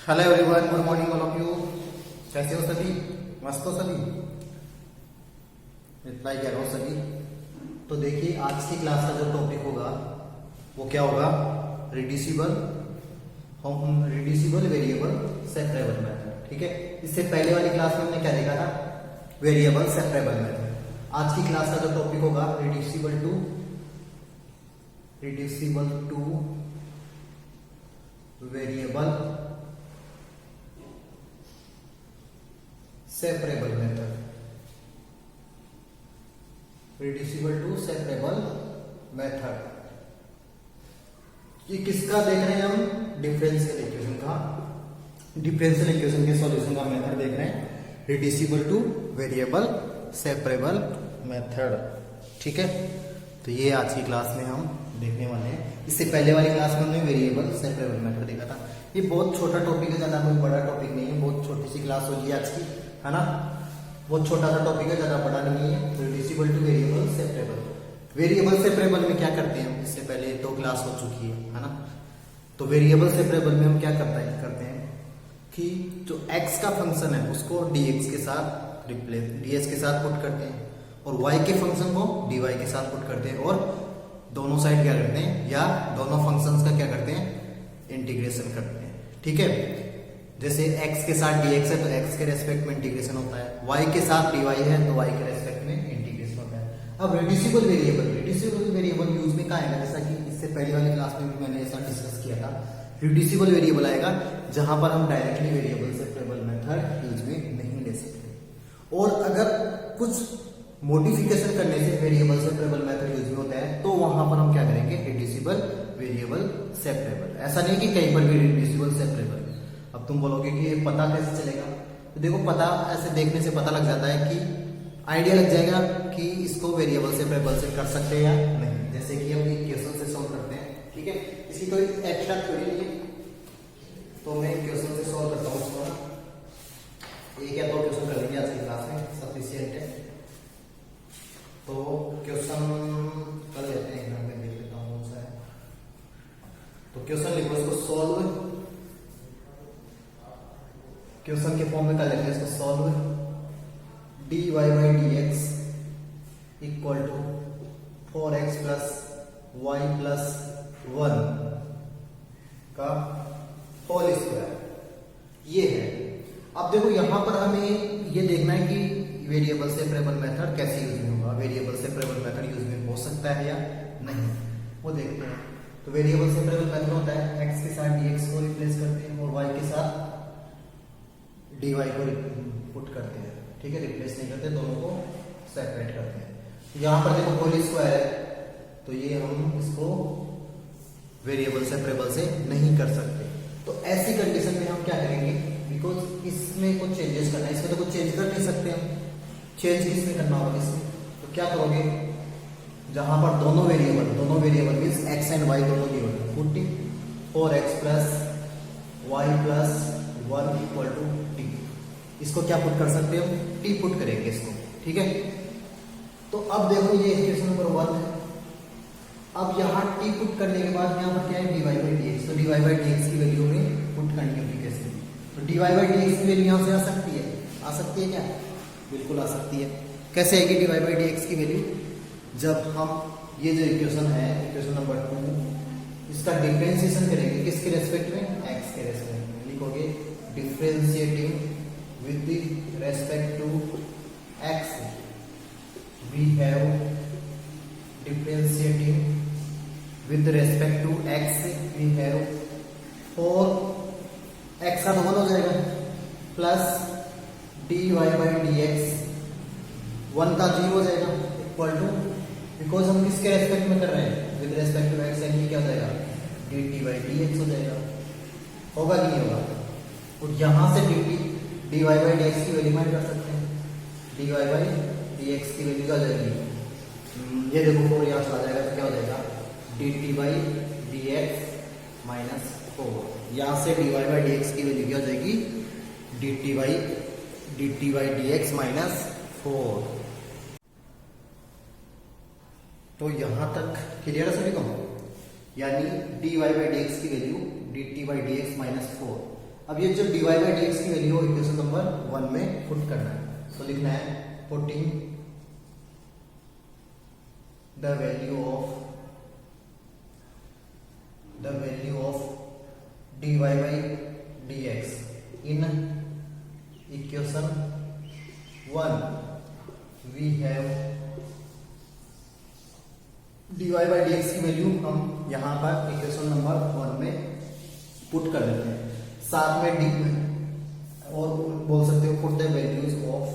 Hello everyone, good morning all of you. कैसे हो सभी? मस्त हो सभी? रिप्लाई कर रहा हूँ सभी। तो देखिए, आज की क्लास का जो टॉपिक होगा वो क्या होगा? Reducible variable separable method. ठीक है, इससे पहले वाली क्लास में हमने क्या देखा था? Variable separable method. आज की क्लास का जो टॉपिक होगा reducible to variable separable method. Reducible to separable method. ये किसका देख रहे हैं हम? डिफरेंशियल इक्वेशन का, डिफरेंशियल इक्वेशन के सॉल्यूशन का मेथड देख रहे हैं। Reducible to variable separable method. ठीक है, तो ये आज की क्लास में हम देखने वाले हैं। इससे पहले वाली क्लास में हमने वेरिएबल सेपरेबल मेथड देखा था। ये बहुत छोटा टॉपिक है, ज्यादा कोई बड़ा टॉपिक नहीं है, बहुत छोटी सी क्लास होगी आज की, है ना। बहुत छोटा सा टॉपिक है, ज्यादा बड़ा नहीं है। Reducible to variable separable. Variable separable में क्या करते हैं हम? इससे पहले 2 क्लास हो चुकी है ना। तो वेरिएबल सेपरेबल में हम क्या करते हैं कि जो x का फंक्शन है उसको dx के साथ ds के साथ पुट करते हैं, और y के फंक्शन को dy के साथ पुट करते हैं, और दोनों साइड क्या करते हैं, या दोनों फंक्शंस का क्या करते हैं? इंटीग्रेशन करते हैं। ठीक है, जैसे x के साथ dx है तो x के रेस्पेक्ट में इंटीग्रेशन होता है, y के साथ dy है तो y के रेस्पेक्ट में इंटीग्रेशन होता है। अब रिड्यूसिबल वेरिएबल यूज में क्या आएगा? जैसा कि इससे पहले वाली क्लास में भी मैंने ऐसा डिस्कस किया था। रिड्यूसिबल वेरिएबल आएगा जहां पर हम directly variable separable method use में नहीं ले सकते, और अगर कुछ मॉडिफिकेशन करने से वेरिएबल सेपरेबल मेथड यूज में होता है तो वहां पर हम क्या करेंगे? Reducible variable separable. ऐसा नहीं कि कहीं पर भी रिड्यूसिबल सेपरेबल। अब तुम बोलोगे कि ये पता कैसे चलेगा? तो देखो, पता ऐसे देखने से पता लग जाता है कि आइडिया लग जाएगा कि इसको वेरिएबल सेपरेबल से कर सकते हैं या नहीं। जैसे कि हम इक्वेशन से सॉल्व करते हैं, ठीक है, इसकी कोई एक्स्ट्रा थ्योरी नहीं है, तो मैं इक्वेशन से सॉल्व करता हूँ इसको। एक या 2 क्वेश्चन कर लेंगे आज की क्लास में, सफिशिएंट है। तो क्वेश्चन कर लेते हैं, यहाँ पे देख लेता हूँ कौन सा है। तो क्वेश्चन लिखो, इसको सॉल्व, क्वेश्चन के फॉर्म में कर लेते हैं इसको solve. dy by dx equal to 4x plus y plus 1 का होल स्क्वायर, ये है। अब देखो, यहां पर हमें ये देखना है कि वेरिएबल सेपरेबल मेथड कैसे यूज में होगा। वेरिएबल सेपरेबल मेथड यूज में हो सकता है या नहीं, वो देखते हैं। तो वेरिएबल सेपरेबल मेथड होता है x के साथ dx को रिप्लेस करते हैं और y के साथ dy को पुट करते हैं। ठीक है, रिप्लेस नहीं करते, दोनों को सेपरेट करते हैं। तो यहां पर देखो होल स्क्वायर है, तो ये हम इसको वेरिएबल सेपरेबल से नहीं कर सकते। तो ऐसी कंडीशन में हम क्या करेंगे? बिकॉज इसमें कुछ चेंजेस करना है, इसमें तो कुछ चेंज कर नहीं सकते हम। चेंज किसमें करना होगा? इसमें तो क्या करोगे? जहां पर दोनों variable means x and y दोनों गिवन है, putting 4x plus y plus 1 equal to t। इसको क्या पुट कर सकते हो? t पुट करेंगे इसको। ठीक है, तो अब देखो, ये इक्वेशन नंबर 1 है। अब यहाँ t पुट करने के बाद यहाँ पर क्या है? dy by dx। तो dy by dx की वैल्यू में पुट करनी होगी कैसे? तो dy by dx की वैल्यू यहाँ से आ सकती है, क्या? बिल्कुल आ सकती है। कैसे आएगी dy by dx की वैल्यू? जब हम ये जो इक्वेशन है, इक्वेशन नंबर 2, इसका डिफरेंशिएशन करेंगे किसके रेस्पेक्ट में? x के रेस्पेक्ट में। लिखोगे differentiating with the respect to x, we have differentiating with respect to x, we have 4x का 1 हो जाएगा प्लस dy by dx 1 का 0 हो जाएगा इक्वल टू, बिकॉज हम किसके रेस्पेक्ट में कर रहे हैं? विद रेस्पेक्ट टू x, यानी क्या हो जाएगा? dt by dx हो जाएगा। होगा कि नहीं होगा? और यहां से dy by dx की वैल्यू फाइंड कर सकते हैं। dy by dx की वैल्यू क्या हो जाएगी? ये देखो 4 यहाँ चला जाएगा तो क्या हो जाएगा? dt by dx minus 4। यहाँ से dy by dx की वैल्यू क्या हो जाएगी? dt by dx minus 4। तो यहां तक क्लियर है सभी को? यानी dy by dx की value dt by dx minus 4। अब ये जो dy बाई डी एक्स की वैल्यू हो इक्वेशन नंबर 1 में पुट करना है। तो लिखना है putting the value of dy by D X in equation 1 we have dy by D x की वैल्यू हम यहां पर इक्वेशन नंबर 1 में पुट कर देते हैं। साथ में डी और बोल सकते हो पुट द वैल्यूज ऑफ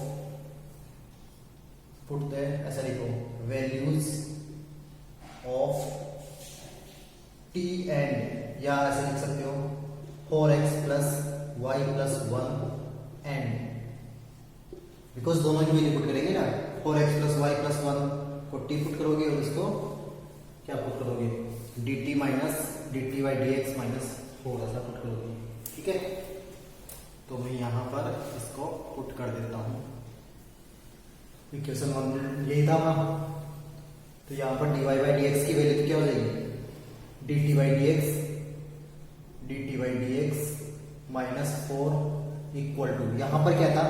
ऐसा लिखो वैल्यूज ऑफ टी एंड, या ऐसे लिख सकते हो 4x plus Y plus 1 and, because दोनों की वैल्यू पुट करेंगे ना। 4x प्लस वाई प्लस 1 को टी पुट करोगे और इसको क्या पुट करोगे dt minus dt by D x minus 4 ऐसा पुट करोगे। ठीक है, तो मैं यहां पर इसको पुट कर देता हूं। इक्वेशन 1 यही था ना, तो यहां पर dy बाई डी एक्स की वैल्यू क्या हो जाएगी dt by D x minus 4 equal to, यहां पर क्या था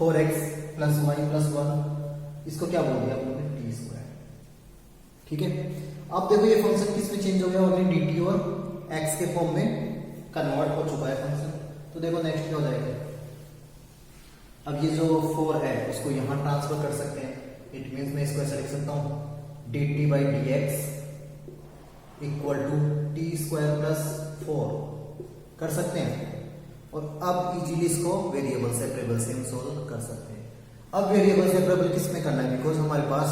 4x प्लस वाई प्लस 1, इसको क्या बोल दिया हमने टी स्क्वायर। ठीक है, अब देखो ये फंक्शन किस में चेंज हो गया, ऑलरेडी dt और x के फॉर्म में कन्वर्ट हो चुका है फंक्शन। तो देखो नेक्स्ट क्या हो जाएगा, अब ये जो 4 है उसको यहां ट्रांसफर कर सकते हैं। इट मींस मैं इसको ऐसा लिख सकता हूं dt by D x equal to t square plus 4 कर सकते हैं। और अब इजीली इसको वेरिएबल सेपरेबल से हम सोल्व कर सकते हैं। अब वेरिएबल सेपरेबल किस में करना है, बिकॉज हमारे पास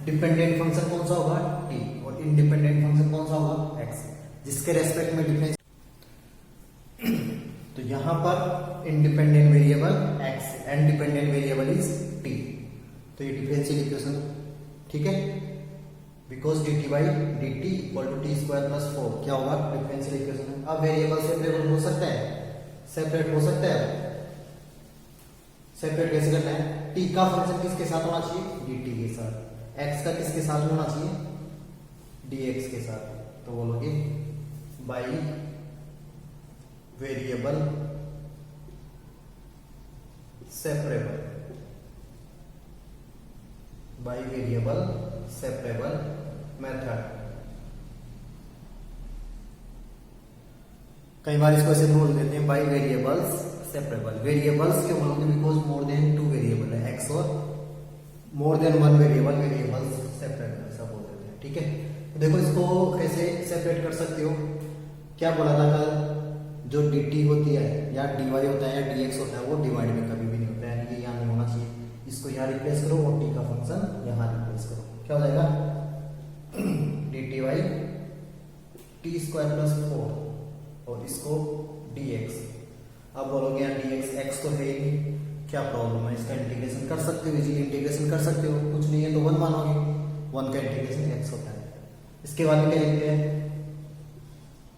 डिपेंडेंट फंक्शन कौन सा होगा t और इंडिपेंडेंट फंक्शन कौन सा होगा x, जिसके रेस्पेक्ट में डिफरेंस। तो यहां पर independent variable x and dependent variable is t, तो ये डिफरेंशियल इक्वेशन। ठीक है, because dt by d t equal to t square plus 4 क्या होगा डिफरेंशियल इक्वेशन। अब वेरिएबल सेपरेबल हो सकता है, सेपरेट हो सकता है। सेपरेट कैसे करना है, t का फंक्शन किसके साथ होना चाहिए dt के साथ, x का किसके साथ होना चाहिए dx के साथ। तो बोलोगे by variable separable, by variable separable method. कई बार इसको ऐसे बोल देते हैं बाई वेरिएबल्स सेपरेबल। वेरिएबल्स क्यों बोलोगे, बिकॉज मोर देन 2 वेरिएबल है x और मोर देन 1 वेरिएबल्स सेपरेबल ऐसा बोल देते हैं। ठीक है, तो देखो इसको कैसे सेपरेट कर सकते हो। क्या बोला था कल, जो dt होती है या dy होता है या dx होता है वो डिवाइड में कभी भी नहीं होता है, ये यहाँ नहीं होना चाहिए। इसको यहाँ रिप्लेस करो और t का फंक्शन यहाँ रिप्लेस करो, क्या हो जाएगा dt by T square plus 4 और इसको dx। अब बोलोगे यहाँ dx x तो है ही नहीं, क्या प्रॉब्लम है, इसका इंटीग्रेशन कर सकते हो, इजीली इंटीग्रेशन कर सकते हो, कुछ नहीं है तो 1 मानोगे, 1 का इंटीग्रेशन x होता है। इसके बाद में क्या लिखते हैं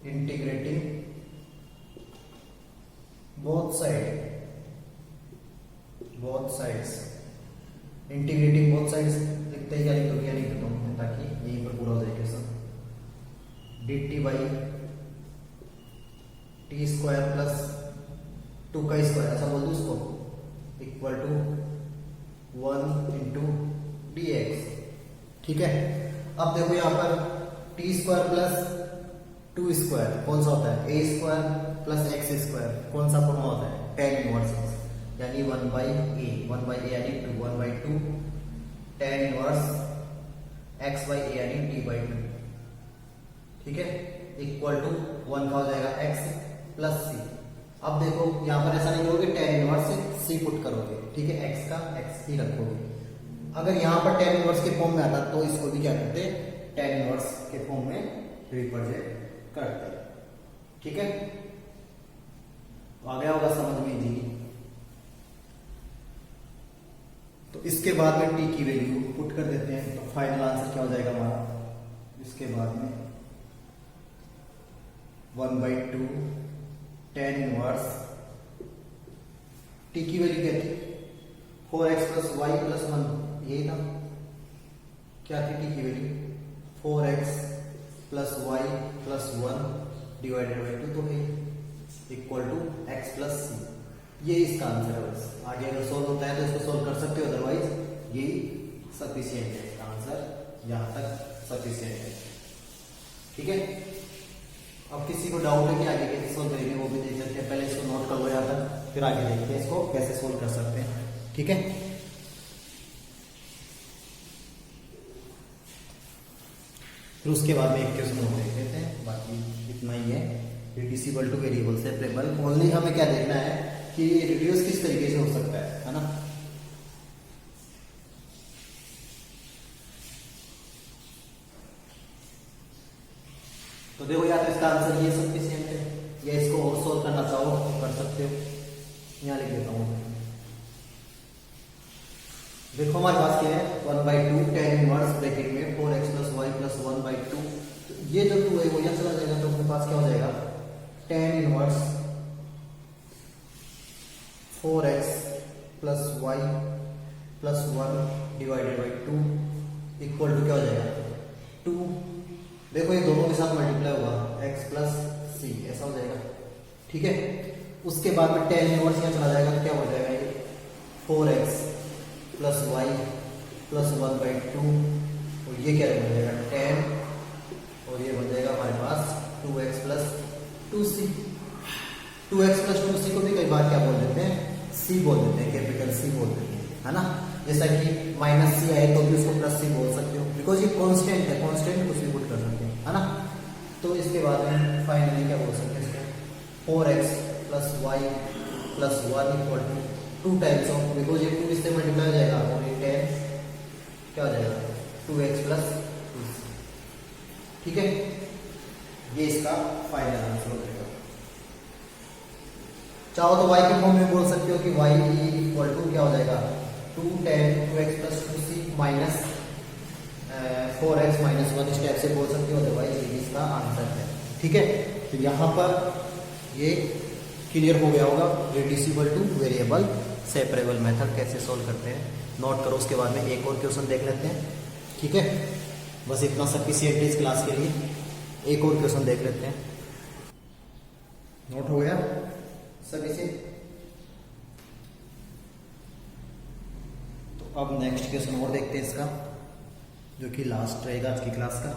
integrating both sides, integrating both sides लिखते हैं, क्या लिखते क्या लिखता हूं ताकि यहीं पर पूरा हो जाए question. dt by T square plus 2 का स्क्वायर ऐसा बोल दो उसको इक्वल टू 1 इंटू dx। ठीक है, अब देखो यहाँ पर टी स्क्वायर प्लस 2 स्क्वायर कौन सा होता है, a square plus x square कौन सा फॉर्म होता है tan इनवर्स x, यानी 1 बाई a यानी 1 by 2 tan inverse x by a यानी t बाई 2। ठीक है, इक्वल टू 1 का हो जाएगा x प्लस c। अब देखो यहाँ पर ऐसा नहीं करोगे, tan इनवर्स से c पुट करोगे। ठीक है, x का x ही रखोगे। अगर यहाँ पर tan इनवर्स के फॉर्म में आता तो इसको भी क्या करते tan इनवर्स के फॉर्म में रिप्रेजेंट करते। ठीक है, तो आ गया होगा समझ में जी। तो इसके बाद में t की वैल्यू पुट कर देते हैं, तो फाइनल आंसर क्या हो जाएगा हमारा। इसके बाद में 1 बाई 2 tan इनवर्स t की वैल्यू क्या थी 4x प्लस वाई प्लस 1, यही था। क्या थी t की value 4x plus Y plus 1 divided by 2 तो है। इक्वल टू एक्स प्लस सी। ये इसका आंसर है। बस आगे अगर सोल्व होता है तो इसको सोल्व कर सकते हो, अदरवाइज ये सफिशिएंट है। इसका आंसर यहाँ तक सफिशिएंट है। ठीक है, अब किसी को डाउट है कि आगे कैसे सोल्व करेंगे वो भी देख सकते हैं। पहले इसको नोट कर लो यहाँ तक, फिर आगे देखते हैं इसको कैसे सोल्व कर सकते हैं। ठीक है, फिर उसके बाद में एक क्वेश्चन और देख लेते हैं। बाकी इतना ही है। Reducible to variable separable, only हमें क्या देखना है कि रिड्यूस किस तरीके से हो सकता है ना। तो देखो या तो इसका आंसर ये सफिशिएंट है, या इसको और सोल्व करना चाहो तो कर सकते हो। यहाँ लिख देता हूँ। देखो हमारे पास क्या है, 1/2 tan इनवर्स ब्रैकेट में 4x प्लस वाई प्लस 1/2। ये जो 2 है वो यहाँ चला जाएगा, तो अपने पास क्या हो जाएगा, tan inverse 4x plus Y plus 1 divided by 2 equal to क्या हो जाएगा 2। देखो ये दोनों के साथ मल्टीप्लाई हुआ, x प्लस सी, ऐसा हो जाएगा। ठीक है, उसके बाद में tan इनवर्स यहाँ चला जाएगा, तो क्या हो जाएगा ये 4x प्लस वाई प्लस 1/2, और ये क्या बन जाएगा tan, और ये बन जाएगा हमारे पास 2x plus 2c। 2x plus 2c को भी कई बार क्या बोल देते हैं, c बोल देते हैं, कैपिटल C बोल देते हैं, है ना। जैसा कि माइनस सी आए तो भी उसको प्लस सी बोल सकते हो, बिकॉज ये कांस्टेंट है, कांस्टेंट कुछ भी पुट कर सकते हैं, है ना। तो इसके बाद में फाइनली क्या बोल सकते हैं इसको, 4x plus Y plus 1 equal to 2 times of, because ये 2 इससे मल्टीप्लाई हो जाएगा, और ये 10 क्या हो जाएगा 2x प्लस 2c। ठीक है, ये इसका फाइनल आंसर हो जाएगा। चाहो तो y के फॉर्म में बोल सकते हो कि y इक्वल टू क्या हो जाएगा 2 tan 2x plus 2c minus 4x minus 1, इस टाइप से बोल सकते हो, अदरवाइज ये इसका आंसर है। ठीक है, तो यहाँ पर ये क्लियर हो गया होगा reducible to variable separable method कैसे सोल्व करते हैं। नोट करो, उसके बाद में एक और क्वेश्चन देख लेते हैं। ठीक है, बस इतना सफिशिएंट है इस क्लास के लिए। एक और क्वेश्चन देख लेते हैं। नोट हो गया सभी से। तो अब नेक्स्ट क्वेश्चन और देखते हैं इसका, जो कि लास्ट रहेगा आज की क्लास का।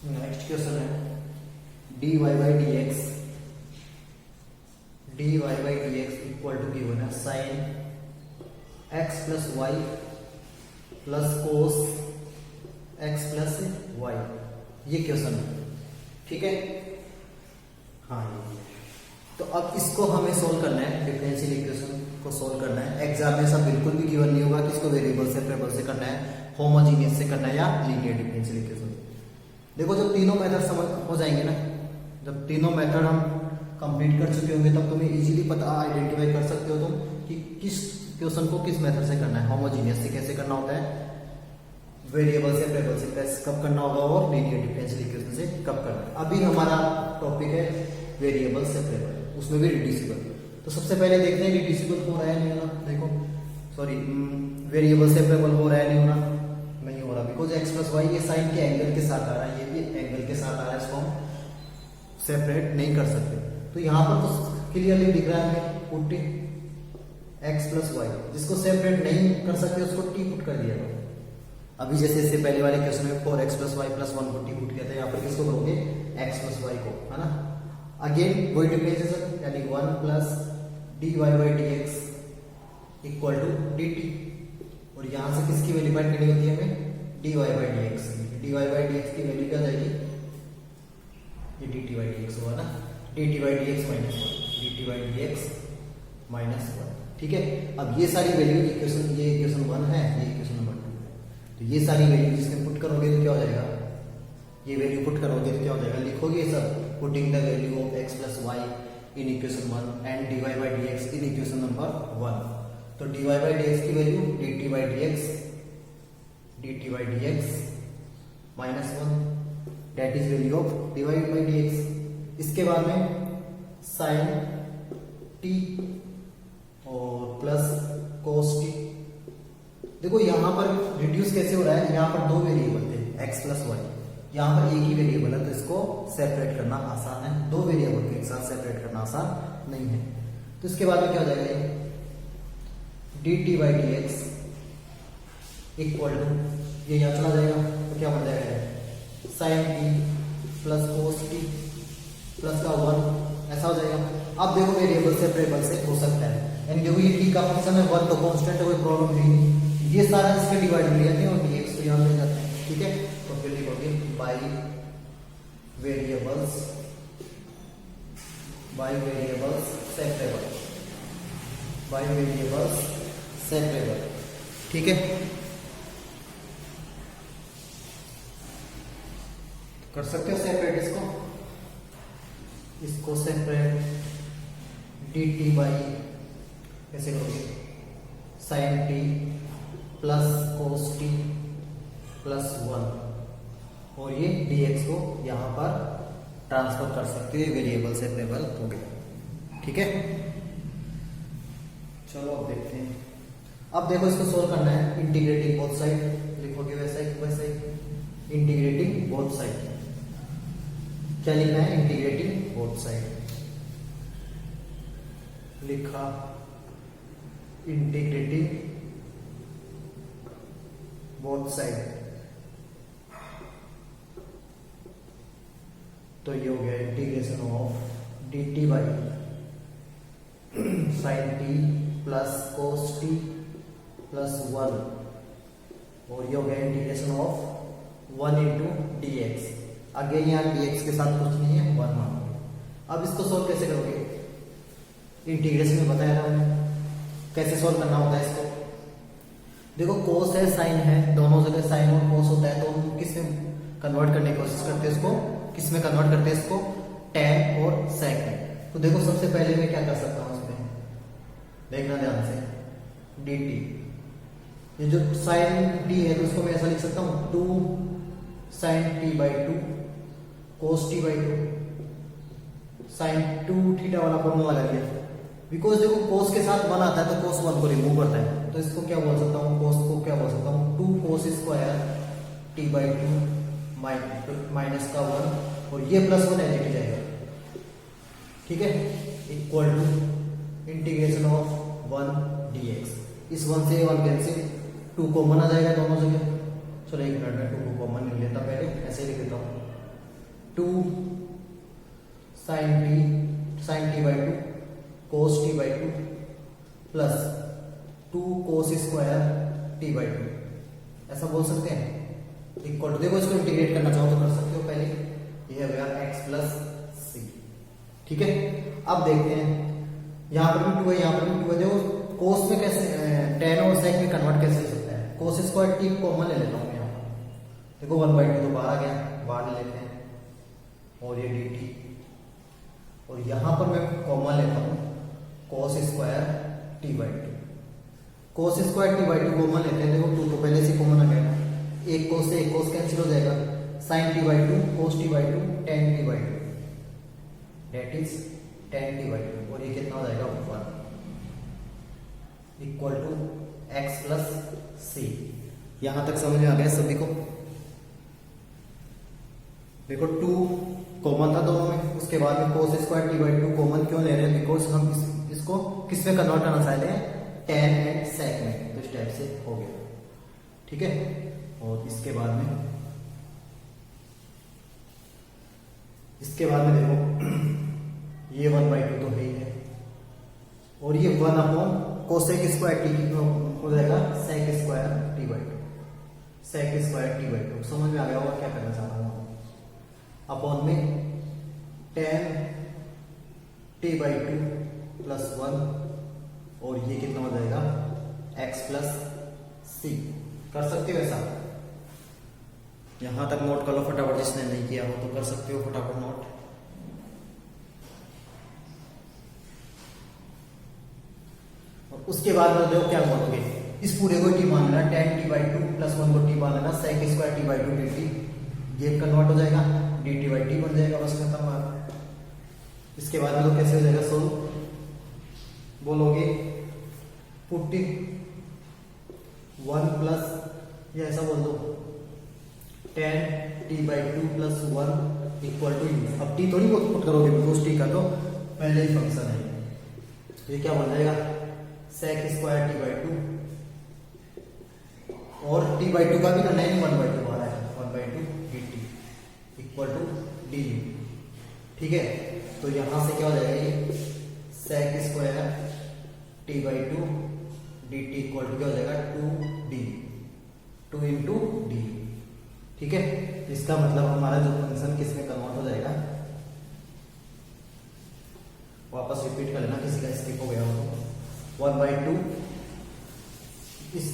नेक्स्ट क्वेश्चन है dy by dx equal to given है sine x plus Y plus cos x plus Y. ये क्वेश्चन है, ठीक है। हाँ, तो अब इसको हमें सोल्व करना है, डिफरेंशियल इक्वेशन को सोल्व करना है। एग्जाम में सब बिल्कुल भी गिवन नहीं होगा कि इसको वेरिएबल सेपरेबल से करना है, होमोजीनियस से करना है या लीनियर डिफरेंशियल इक्वेशन। देखो जब तीनों मेथड समझ हो जाएंगे ना, जब तीनों मेथड हम कंप्लीट कर चुके होंगे, तब तुम्हें इजीली पता आइडेंटिफाई कर सकते हो तुम कि किस क्वेश्चन को किस मेथड से करना है। होमोजीनियस से कैसे करना होता है, वेरिएबल सेपरेबल से कैसे कब करना होगा, और लीनियर डिफरेंशियल इक्वेशन से कब करना है। अभी हमारा टॉपिक है वेरिएबल सेपरेबल, उसमें भी रिड्यूसिबल। तो सबसे पहले देखते हैं रिड्यूसिबल हो रहा है नहीं हो रहा। देखो सॉरी, वेरिएबल सेपरेबल हो रहा है नहीं हो रहा, नहीं हो रहा, बिकॉज x प्लस वाई ये साइन के एंगल के साथ आ रहा है, ये भी एंगल के साथ आ रहा है, इसको हम सेपरेट नहीं कर सकते। तो यहाँ पर तो क्लियरली दिख रहा है हमें पुट x प्लस वाई, जिसको सेपरेट नहीं कर सकते उसको t पुट कर दिया। अभी जैसे इससे पहले वाले क्वेश्चन में 4x प्लस वाई प्लस 1 को t पुट किया था, यहाँ पर किसको करोगे x प्लस वाई को, है ना। अगेन वही डिफरेंशिएशन, यानी 1 plus dy by dx equal to dt, और यहाँ से किसकी वैल्यू फाइंड करनी होती है हमें, dy by dx। dy by dx की वैल्यू क्या जाएगी, ये dt बाई dx हुआ ना, dt by dx minus 1, dt by dx minus 1। ठीक है, अब ये सारी वैल्यू इक्वेशन, ये इक्वेशन 1 है, ये इक्वेशन नंबर 2 है। तो ये सारी वैल्यू जिसमें पुट करोगे तो क्या हो जाएगा, ये वैल्यू पुट करोगे तो क्या हो जाएगा, लिखोगे सब, putting the value of x plus y in equation 1 and dy by dx in equation number 1। तो dy बाई dx की value dt by dx minus 1, that is value of dy by dx। इसके बाद में sine t और plus cos t। देखो यहाँ पर reduce कैसे हो रहा है, यहाँ पर दो वेरिएबल थे x प्लस वाई, यहाँ पर एक ही वेरिएबल है तो इसको सेपरेट करना आसान है, दो वेरिएबल को एक साथ सेपरेट करना आसान नहीं है। तो इसके बाद में क्या हो जाएगा ये d t by D x equal to, ये यहाँ चला जाएगा तो क्या बन जाएगा sine t plus cos t plus का 1, ऐसा हो जाएगा। अब देखो वेरिएबल सेपरेबल से हो सकता है, यानी देखो ये टी का फंक्शन है 1 तो कांस्टेंट है, कोई प्रॉब्लम नहीं, ये सारा इसके डिवाइड हो जाते हैं और dx तो यहाँ ले जाते हैं, ठीक है। तो फिर लिखोगे by variables separable, by variables separable, ठीक है। कर सकते हो सेपरेट इसको सेपरेट डी टी बाई कैसे करोगे sine t plus cos t plus 1 और ये dx को यहां पर ट्रांसफर कर सकते हो, वेरिएबल सेपरेबल हो गया, ठीक है। चलो अब देखते हैं, अब देखो इसको सोल्व करना है इंटीग्रेटिंग बोथ साइड, लिखोगे वैसे ही इंटीग्रेटिंग बोथ साइड, क्या लिखना है इंटीग्रेटिंग बोथ साइड, लिखा इंटीग्रेटिंग बोथ साइड, तो ये हो गया integration of D t by sine t plus cos t plus 1 और ये हो गया integration of 1 into D x. Again यहाँ dx के साथ कुछ नहीं है 1 मानोगे। अब इसको सोल्व कैसे करोगे, इंटीग्रेशन में बताया था मैंने कैसे सोल्व करना होता है इसको। देखो कोस है साइन है, दोनों जगह साइन और कोस होता है, तो हम किस में कन्वर्ट करने की कोशिश करते हैं, इसको किस में कन्वर्ट करते हैं, इसको tan और sec में। तो देखो सबसे पहले मैं क्या कर सकता हूँ इसमें, देखना ध्यान से, dt, ये जो साइन t है तो उसको मैं ऐसा लिख सकता हूँ 2 sin t by 2 cos t by 2, sine 2 theta वाला फॉर्मूला लगा लिया, बिकॉज देखो cos के साथ 1 आता है तो cos 1 को रिमूव करता है, तो इसको क्या बोल सकता हूँ, cos को क्या बोल सकता हूँ 2 cos square t by 2 minus का 1 और ये प्लस 1 एज इट जाएगा, ठीक है, equal to integration of 1 dx। इस 1 से 1 कैंसिल, 2 कॉमन आ जाएगा दोनों जगह, चलो एक मिनट में 2 को कॉमन ले लेता, पहले ऐसे लिख देता हूँ 2 sin t by 2 cos t by 2 plus 2 cos square t by 2, ऐसा बोल सकते हैं, इक्वल टू, देखो इसको इंटीग्रेट करना चाहो तो कर सकते हो, पहले ये हो गया x प्लस सी, ठीक है। अब देखते हैं यहाँ पर भी 2 है, यहाँ पर भी 2 है, देखो cos में कैसे tan और sec में कन्वर्ट कैसे हो सकता है, cos स्क्वायर t कॉमन ले लेता हूँ यहाँ, देखो 1/2 तो बाहर आ गया, बाहर ले लेते हैं और ये dt, और यहां पर मैं कॉमन लेता हूं cos square t by 2, cos square t by 2 common लेते हैं, देखो 2 तो पहले से कॉमन आ गया, एक cos से एक cos कैंसिल हो जाएगा, sin t by 2 cos t by 2 tan t by 2, that is tan t by 2, और ये कितना हो जाएगा 1 इक्वल टू x प्लस सी। यहां तक समझ में आ गया सभी को, देखो 2 कॉमन था दोनों में, उसके बाद में cos square t by 2 common क्यों ले रहे हैं, बिकॉज हम इसको किस में कन्वर्ट करना चाह रहे हैं, tan एंड sec में, तो इस टाइप से हो गया, ठीक है। और इसके बाद में देखो ये 1/2 तो है ही है, और ये 1 अपॉन कोसेक स्क्वायर टी हो जाएगा sec square t by 2, sec square t by 2, समझ में आ गया होगा क्या करना चाह रहा हूँ, अपॉन में tan t बाई 2 प्लस 1 और ये कितना हो जाएगा x प्लस सी। कर सकते हो ऐसा, यहां तक नोट कर लो फटाफट, जिसने नहीं किया हो तो कर सकते हो फटाफट नोट। और उसके बाद में देखो क्या बोलोगे, इस पूरे को t मान लेना, tan t बाई 2 प्लस 1 को t मान लेना, sec square t by 2 dt, ये कन्वर्ट हो जाएगा dt बाई t बन जाएगा, बस खत्म बात। इसके बाद में तो कैसे हो जाएगा सोल्व, बोलोगे पुटिंग 1 प्लस, या ऐसा बोल दो 10t/2 plus 1 equal to u. अब टी थोड़ी बहुत पुट करोगे बिकॉज टी का तो पहले ही फंक्शन है। ये क्या बन जाएगा sec स्क्वायर t/2, और t/2 का भी करना है 1/2 आ रहा है 1/2 dt इक्वल टू du। ठीक है, तो यहां से क्या हो जाएगा ये sec square t/2 dt equal to क्या हो जाएगा 2d 2 इंटू डी। ठीक है, इसका मतलब हमारा जो फंक्शन किस में कन्वर्ट हो जाएगा, वापस रिपीट कर लेना, किसी का स्किप हो गया हो। 1/2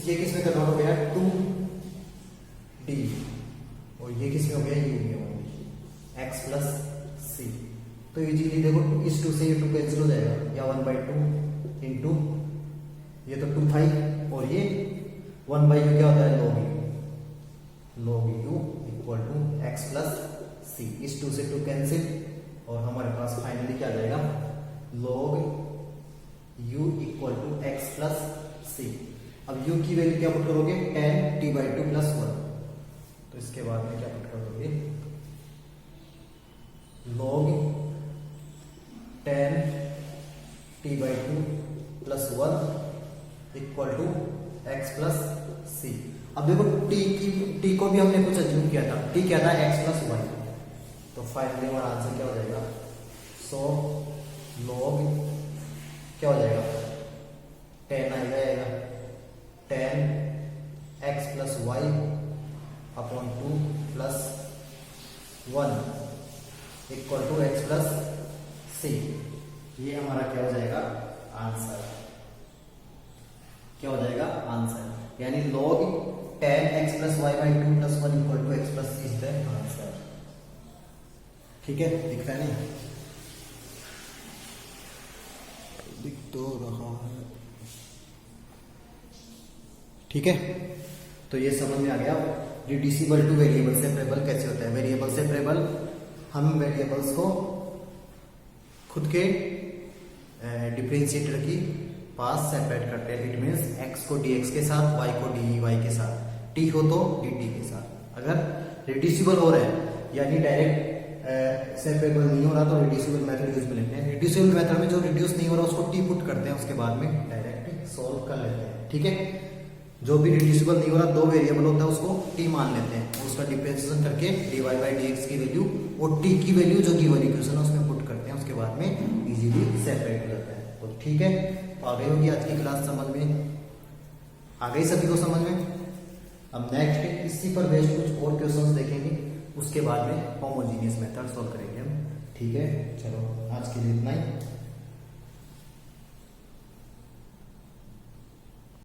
ये किस में कन्वर्ट हो गया 2d, और ये किस में हो गया u में x प्लस सी। तो इजीली देखो इस 2 से ये 2 कैंसिल हो जाएगा, या 1/2 इंटू ये तो 2 था ही, और ये 1/u क्या होता है log u equal to x plus C. इस 2 से 2 कैंसिल, और हमारे पास फाइनली क्या आ जाएगा log u equal to x plus C. अब u की वैल्यू क्या पुट करोगे 10t/2 प्लस 1, तो इसके बाद में क्या पुट कर दोगे log 10t/2 plus 1 equal to x plus C. अब देखो t को भी हमने कुछ अज्यूम किया था, t क्या था x प्लस वाई, तो फाइनली हमारा आंसर क्या हो जाएगा, सो log क्या हो जाएगा 10 आएगा 10x plus Y upon 2 plus 1 equal to x plus सी। ये हमारा क्या हो जाएगा आंसर, क्या हो जाएगा आंसर, यानी log 10x plus y by 2 plus 1 equal to x plus c is the answer. ठीक है, दिख रहा है नहीं, दिख तो रहा है। ठीक है, तो ये समझ में आ गया रिड्यूसिबल टू वेरिएबल सेपरेबल कैसे होता है। वेरिएबल सेपरेबल, हम वेरिएबल्स को खुद के डिफरेंशिएटर की पास सेपरेट करते हैं। इट मीन्स x को dx के साथ, y को dy के साथ, t हो तो dt के साथ। अगर रिड्यूसिबल हो रहा है यानी डायरेक्ट सेपरेबल नहीं हो रहा तो रिड्यूसिबल मेथड यूज में लेते हैं। रिड्यूसिबल मेथड में जो रिड्यूस नहीं हो रहा उसको t पुट करते हैं, उसके बाद में डायरेक्ट सोल्व कर लेते हैं। ठीक है, जो भी रिड्यूसिबल नहीं हो रहा, दो वेरिएबल होता है उसको t मान लेते हैं, उसका डिफरेंशिएशन करके dy बाई dx की वैल्यू और t की वैल्यू जो गिवन इक्वेशन है उसमें पुट करते हैं, उसके बाद में इजीली सेपरेट हो जाता है। तो ठीक है, आ गई होगी आज की क्लास समझ में, आ गई सभी को समझ में। अब नेक्स्ट इसी पर बेस्ड कुछ और क्वेश्चंस देखेंगे, उसके बाद में होमोजीनियस मेथड सॉल्व करेंगे हम। ठीक है, चलो आज के लिए इतना ही।